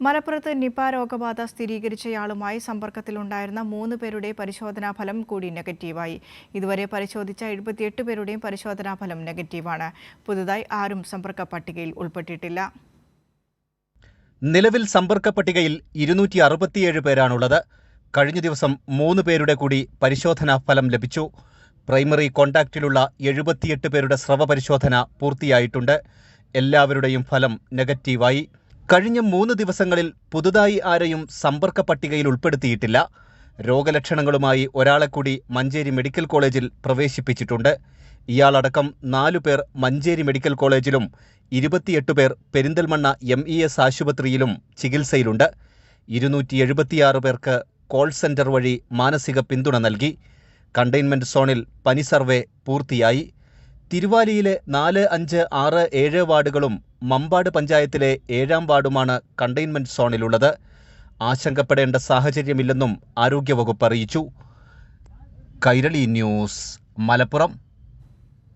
മലപ്പുറത്ത് നിപ രോഗബാധ സ്ഥിരീകരിച്ചയാളുമായി സമ്പർക്കത്തിലുണ്ടായിരുന്ന 3 പേരുടെ പരിശോധനാ ഫലം കൂടി നെഗറ്റീവായി. ഇതുവരെ പരിശോധിച്ച 78 പേരുടെയും പരിശോധനാ ഫലം നെഗറ്റീവാണ്. പുതുതായി ആരും സമ്പർക്ക പട്ടികയിൽ ഉൾപ്പെട്ടിട്ടില്ല. നിലവിൽ സമ്പർക്ക പട്ടികയിൽ 267 പേരാണുള്ളത്. കഴിഞ്ഞ ദിവസം 3 പേരുടെ കൂടി പരിശോധനാ ഫലം ലഭിച്ചു. പ്രൈമറി കോണ്ടാക്റ്റിലുള്ള 78 പേരുടെ സ്രവ പരിശോധന പൂർത്തിയായിട്ടുണ്ട്. എല്ലാവരുടെയും ഫലം നെഗറ്റീവായി. കഴിഞ്ഞ 3 ദിവസങ്ങളിൽ പുതുതായി ആരെയും സമ്പർക്ക പട്ടികയിൽ ഉൾപ്പെടുത്തിയിട്ടില്ല. രോഗലക്ഷണങ്ങളുമായി ഒരാളെ കൂടി മഞ്ചേരി മെഡിക്കൽ കോളേജിൽ പ്രവേശിപ്പിച്ചിട്ടുണ്ട്. ഇയാളടക്കം 4 പേർ മഞ്ചേരി മെഡിക്കൽ കോളേജിലും 28 പേർ പെരിന്തൽമണ്ണ MES ആശുപത്രിയിലും ചികിത്സയിലുണ്ട്. 276 പേർക്ക് കോൾ സെന്റർ വഴി മാനസിക പിന്തുണ നൽകി. കണ്ടെയ്ൻമെന്റ് സോണിൽ പനി സർവേ പൂർത്തിയായി. തിരുവാലിയിലെ 4, 5, 6, 7 വാർഡുകളും മമ്പാട് പഞ്ചായത്തിലെ 7-ാം വാർഡുമാണ് കണ്ടെയ്ൻമെന്റ് സോണിലുള്ളത്. ആശങ്കപ്പെടേണ്ട സാഹചര്യമില്ലെന്നും ആരോഗ്യവകുപ്പ് അറിയിച്ചു. കൈരളി ന്യൂസ്, മലപ്പുറം.